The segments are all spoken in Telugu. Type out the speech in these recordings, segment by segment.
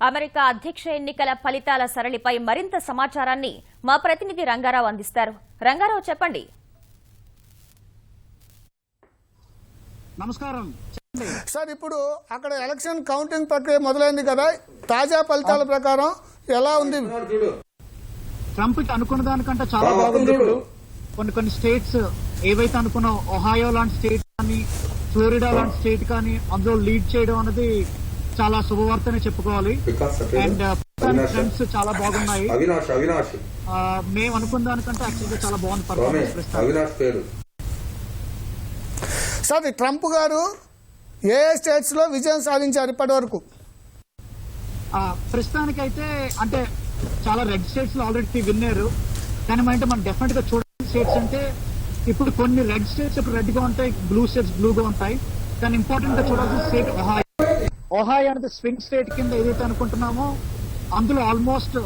అమెరికా అధ్యక్ష ఎన్నికల ఫలితాల సరళిపై మరింత సమాచారాన్ని మా ప్రతినిధి రంగారావు అందిస్తారు. రంగారావు, చెప్పండి. నమస్కారం సార్, ఇప్పుడు అక్కడ ఎలక్షన్ కౌంటింగ్ ప్రక్రియ మొదలైంది కదా, తాజా ఫలితాల ప్రకారం ఎలా ఉంది? ట్రంప్ కి అనుకున్న దానికంటే చాలా బాగుంది. ఇప్పుడు కొన్ని స్టేట్స్ ఏవైతే అనుకున్నా, ఒహాయో లాంటి స్టేట్ కానీ, ఫ్లోరిడా లాంటి స్టేట్ కానీ అందులో లీడ్ చేయడం అనేది చాలా శుభవార్తనే చెప్పుకోవాలి. అండ్ ట్రెండ్స్ చాలా బాగున్నాయి. మేము అనుకున్న దానికంటే యాక్చువల్గా చాలా బాగుంది పర్ఫార్మెన్స్. సార్, ట్రంప్ గారు ఏ స్టేట్స్ లో విజయం సాధించారు ఇప్పటి వరకు? ప్రస్తుతానికైతే అంటే చాలా రెడ్ స్టేట్స్ లో ఆల్రెడీ విన్నారు. కానీ మనం డెఫినెట్ గా చూడాల్సిన స్టేట్స్ అంటే ఇప్పుడు కొన్ని రెడ్ స్టేట్స్ ఇప్పుడు రెడ్ గా ఉంటాయి, బ్లూ స్టేట్స్ బ్లూగా ఉంటాయి. కానీ ఇంపార్టెంట్ గా చూడాల్సిన స్టేట్ ఒహాయో. ఒహాయో అనేది స్వింగ్ స్టేట్ కింద ఏదైతే అనుకుంటున్నామో అందులో ఆల్మోస్ట్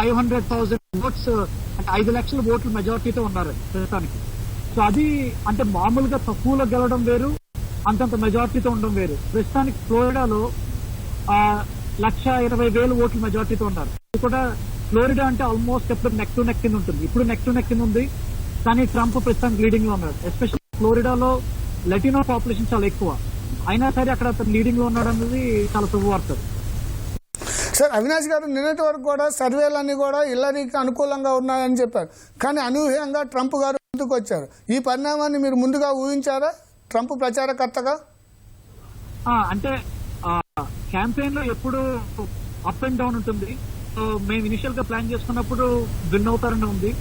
500,000 ఓట్స్ అంటే 5 లక్షల ఓట్లు మెజారిటీతో ఉన్నారు ప్రస్తుతానికి. సో అది అంటే మామూలుగా తక్కువలో గెలవడం వేరు, అంతంత మెజారిటీతో ఉండడం వేరు. ప్రస్తుతానికి ఫ్లోరిడాలో 1,20,000 ఓట్లు మెజారిటీతో ఉన్నారు. ఇది కూడా ఫ్లోరిడా అంటే ఆల్మోస్ట్ ఎప్పుడు నెక్ టు నెక్ కింద ఉంటుంది. ఇప్పుడు నెక్ టు నెక్ కింద ఉంది, కానీ ట్రంప్ ప్రస్తుతానికి లీడింగ్ లో ఉన్నాడు. ఎస్పెషల్లీ ఫ్లోరిడాలో లెటినో పాపులేషన్ చాలా ఎక్కువ, అయినా సరే అక్కడ అతను లీడింగ్ లో ఉన్నాడు అనేది చాలా శుభవార్త. సార్, అవినాష్ గారు నిన్నటి వరకు కూడా సర్వేలన్నీ కూడా హిల్లరీకి అనుకూలంగా ఉన్నాయని చెప్పారు. కానీ అనూహ్యంగా ట్రంప్ గారు ముందుకు వచ్చారు. ఈ పరిణామాన్ని మీరు ముందుగా ఊహించారా ట్రంప్ ప్రచారకర్తగా? అంటే క్యాంపెయిన్ లో ఎప్పుడు అప్ అండ్ డౌన్ ఉంటుంది. మేము ఇనిషియల్ గా ప్లాన్ చేసుకున్నప్పుడు విన్ అవుతారని ఉంది.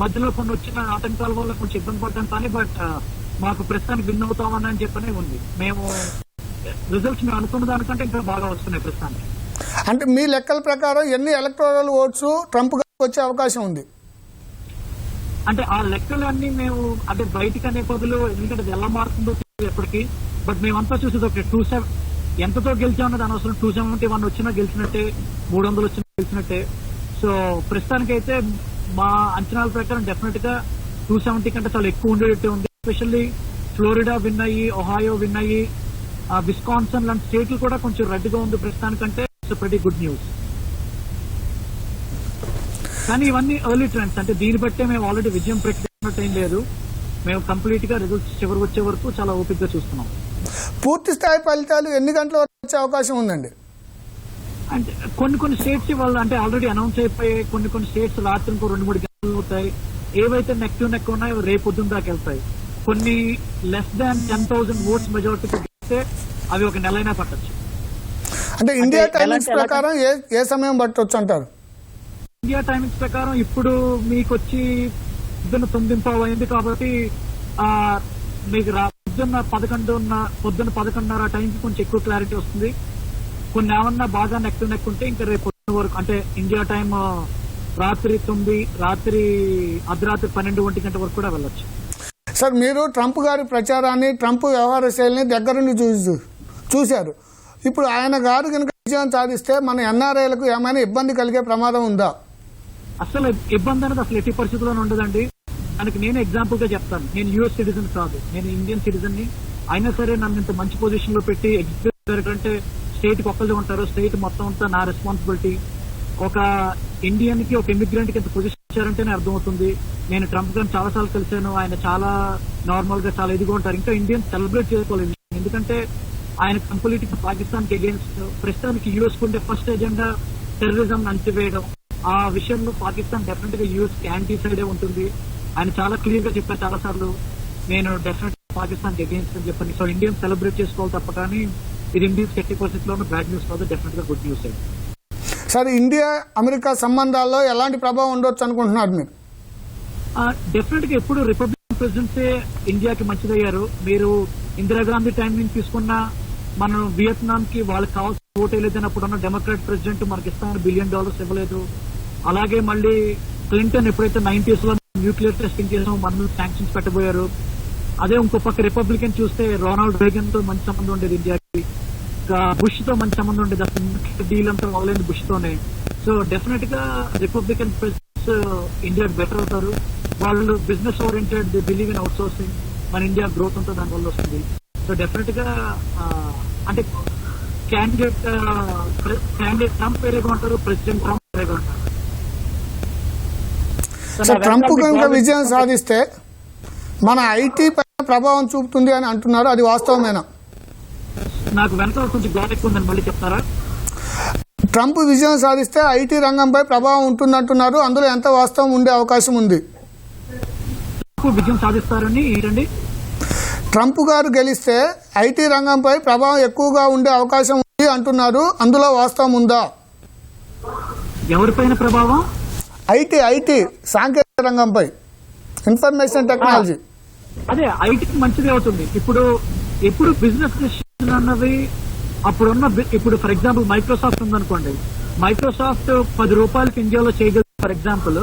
మధ్యలో కొన్ని వచ్చిన ఆటంకాల వల్ల కొంచెం ఇబ్బంది పడ్డాం, కానీ బట్ మాకు ప్రస్తుతానికి విన్ అవుతామని చెప్పనే ఉంది. మేము రిజల్ట్స్ మేము అనుకున్న దానికంటే ఇంకా బాగా వస్తున్నాయి ప్రస్తుతానికి. అంటే మీ లెక్కల ప్రకారం ఎన్ని ఎలక్టోరల్ ఓట్స్ ట్రంప్ గారికి వచ్చే అవకాశం ఉంది? అంటే ఆ లెక్కలన్నీ మేము అంటే బయటకు అనే బదులు, ఎందుకంటే ఎలా మారుతుందో ఎప్పటికీ, బట్ మేమంతా చూసేది ఒకటి 27 ఎంతతో గెలిచామన్నది అనవసరం. 271 వచ్చినా గెలిచినట్టే, 300 వచ్చినా గెలిచినట్టే. సో ప్రస్తుతానికైతే మా అంచనాల ప్రకారం డెఫినెట్ గా 270 కంటే చాలా ఎక్కువ ఉండేటట్టే ఉంది. ఎస్పెషల్లీ ఫ్లోరిడా విన్ అయ్యి, ఒహాయో విన్ అయ్యి, విస్కాన్సన్ లాంటి స్టేట్లు కూడా కొంచెం రెడ్ గా ఉంది ప్రస్తుతానికంటే. It's pretty good news. కానీ ఇవన్నీ ఎర్లీ ట్రెండ్స్, అంటే దీన్ని బట్టే మేము ఆల్రెడీ విజయం ప్రకటించినట్టు ఏం లేదు. మేము కంప్లీట్ గా రిజల్ట్స్ చివరి వచ్చే వరకు చాలా ఓపికగా చూస్తున్నాం. పూర్తి స్థాయి ఫలితాలు ఎన్ని గంటల వరకు వచ్చే అవకాశం ఉందండి? అంటే కొన్ని స్టేట్స్ వాళ్ళు అంటే ఆల్రెడీ అనౌన్స్ అయిపోయాయి. కొన్ని స్టేట్స్ రాత్రి 2-3 గంటలు అవుతాయి. ఏవైతే నెక్ టు నెక్ ఉన్నాయో రేపు పొద్దున్న దాకా వెళ్తాయి. కొన్ని లెస్ దాన్ 10,000 ఓట్స్ మెజారిటీతో గెలిస్తే అవి ఒక నెలైనా పట్టచ్చు. అంటే ఇండియా టైమింగ్స్ ప్రకారం ఏ సమయం పట్టొచ్చు అంటారు? ఇండియా టైమింగ్స్ ప్రకారం ఇప్పుడు మీకు వచ్చి పొద్దున్న 9:15 అయింది కాబట్టి మీకు పొద్దున్న 11:30 టైంకి కొంచెం ఎక్కువ క్లారిటీ వస్తుంది. కొన్ని ఏమన్నా బాగా నెక్ టు నెక్ ఉంటే ఇంకా రేపు పొద్దున్న వరకు అంటే ఇండియా టైం రాత్రి అర్ధరాత్రి 12-1 గంట వరకు కూడా వెళ్ళొచ్చు. సార్, మీరు ట్రంప్ గారి ప్రచారాన్ని, ట్రంప్ వ్యవహార శైలిని దగ్గర నుండి చూశారు. ఇప్పుడు ఆయన గారు కనుక విజయం సాధిస్తే మన ఎన్ఆర్ఐలకు ఏమైనా ఇబ్బంది కలిగే ప్రమాదం ఉందా? అసలు ఇబ్బంది అనేది అసలు ఎట్టి పరిస్థితుల్లో ఉండదండి. దానికి నేను ఎగ్జాంపుల్ గా చెప్తాను. నేను యుఎస్ సిటిజన్ కాదు, నేను ఇండియన్ సిటిజన్ ని. అయినా సరే నన్ను ఇంత మంచి పొజిషన్ లో పెట్టి ఎగ్జిక్యూటివ్ అంటే స్టేట్ కి ఒక్కరు ఉంటారు, స్టేట్ మొత్తం అంతా నా రెస్పాన్సిబిలిటీ. ఒక ఇండియన్ కి, ఒక ఇమిగ్రెంట్ కి ఇంత పొజిషన్ ఇచ్చారంటేనే అర్థమవుతుంది. నేను ట్రంప్ గారిని చాలా సార్లు కలిశాను. ఆయన చాలా నార్మల్ గా చాలా ఇదిగా ఉంటారు. ఇంకా ఇండియన్ సెలబ్రేట్ చేసుకోలేదు, ఎందుకంటే ఆయన కంప్లీట్ గా పాకిస్తాన్ కి అగేన్స్ట్. ప్రస్తుతానికి యూఎస్ కుండే ఫస్ట్ ఎజెండా టెర్రరిజం అణచివేయడం. ఆ విషయంలో పాకిస్తాన్ డెఫినెట్ గా యూఎస్ కి యాంటీ సైడే ఉంటుంది. ఆయన చాలా క్లియర్ గా చెప్పారు చాలా సార్లు, నేను డెఫినెట్ పాకిస్తాన్ కి అగేన్స్ట్ అని చెప్పండి. సో ఇండియన్ సెలబ్రేట్ చేసుకోవాలి తప్ప, కానీ ఇది ఇండియన్స్ ఎట్టి పరిస్థితుల్లోనూ బ్యాడ్ న్యూస్ కాదు, డెఫినెట్ గా good news. Sir, India America సంబంధాల్లో ఎలాంటి ప్రభావం ఉండొచ్చు అనుకుంటున్నారు మీరు? డెఫినెట్ గా ఎప్పుడు రిపబ్లికన్ ప్రెసిడెంట్సే ఇండియాకి మంచిదయ్యారు. మీరు ఇందిరాగాంధీ టైం నుంచి తీసుకున్న, మనం వియత్నాం కి వాళ్ళకి కావాల్సిన ఓటు వేయలేదని అప్పుడున్న డెమోక్రాట్ ప్రెసిడెంట్ మనకి ఇస్తామని $1 బిలియన్ ఇవ్వలేదు. అలాగే మళ్ళీ క్లింటన్ ఎప్పుడైతే 90s లో న్యూక్లియర్ టెస్టింగ్ చేసామో మన శాంక్షన్స్ పెట్టబోయారు. అదే ఇంకో పక్క రిపబ్లికన్ చూస్తే రొనాల్డ్ రేగన్ తో మంచి సంబంధం ఉండేది ఇండియాకి, బుష్ తో మంచి సంబంధం ఉండేది. అసలు డీల్ అంతా మొదలైంది బుష్ తోనే. సో డెఫినెట్ గా రిపబ్లికన్ ప్రెసిడెంట్స్ ఇండియాకి బెటర్ అవుతారు. వాళ్ళు business oriented, they believe in out sourcing. మన ఇండియా గ్రోత్ అంతా దాని వల్ల వస్తుంది. సో డెఫినెట్ గా అంటే క్యాండిడేట్ ట్రంప్ వేరేగా ఉంటారు, ప్రెసిడెంట్ ట్రంప్ వేరేగా ఉంటారు. సో ట్రంప్ కనుక విజయం సాధిస్తే మన ఐటీ పైన ప్రభావం చూపుతుంది అని అంటున్నారు, అది వాస్తవమేనా? నాకు వెనకాల కొంచెం గాలి ఎక్కువ ఉందని మళ్ళీ చెప్తారా? ట్రంప్ విజయం సాధిస్తే ఐటీ రంగంపై ప్రభావం ఉంటుందంటున్నారు, అందులో ఎంత వాస్తవం ఉండే అవకాశం ఉంది? ట్రంప్ విజయం సాధిస్తారని ఏంటండి? ట్రంప్ గారు గెలిస్తే ఐటీ రంగంపై ప్రభావం ఎక్కువగా ఉండే అవకాశం ఉంది అంటున్నారు, అందులో వాస్తవం ఉందా? ఎవరిపైన ప్రభావం? ఐటీ సాంకేతిక రంగంపై, ఇన్ఫర్మేషన్ టెక్నాలజీ. అదే ఐటీకి మంచిది అవుతుంది. ఇప్పుడు బిజినెస్ డెసిషన్ అన్నది ఇప్పుడు ఫర్ ఎగ్జాంపుల్ మైక్రోసాఫ్ట్ ఉందనుకోండి, మైక్రోసాఫ్ట్ 10 రూపాయలకి ఇండియాలో చేయగలరు. ఫర్ ఎగ్జాంపుల్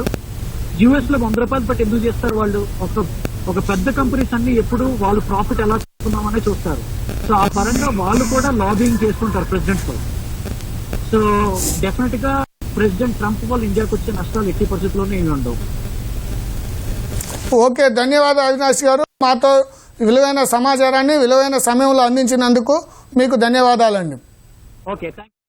యుఎస్ లో 100 రూపాయలు పెట్టి ఎందుకు చేస్తారు వాళ్ళు? ఒక పెద్ద కంపెనీస్ అన్ని ఎప్పుడు వాళ్ళు ప్రాఫిట్ ఎలా చేసుకున్నామనే చూస్తారు. సో ఆ పరంగా వాళ్ళు కూడా లాబింగ్ చేసుకుంటారు ప్రెసిడెంట్ తో. సో డెఫినెట్ గా ప్రెసిడెంట్ ట్రంప్ వాళ్ళు ఇండియాకి వచ్చే నష్టాలు ఎట్టి పరిస్థితుల్లోనే ఏమి ఉండవు. ఓకే, ధన్యవాదాలు అవినాష్ గారు. మాతో విలువైన సమాచారాన్ని విలువైన సమయంలో అందించినందుకు మీకు ధన్యవాదాలండి. Okay, thank you.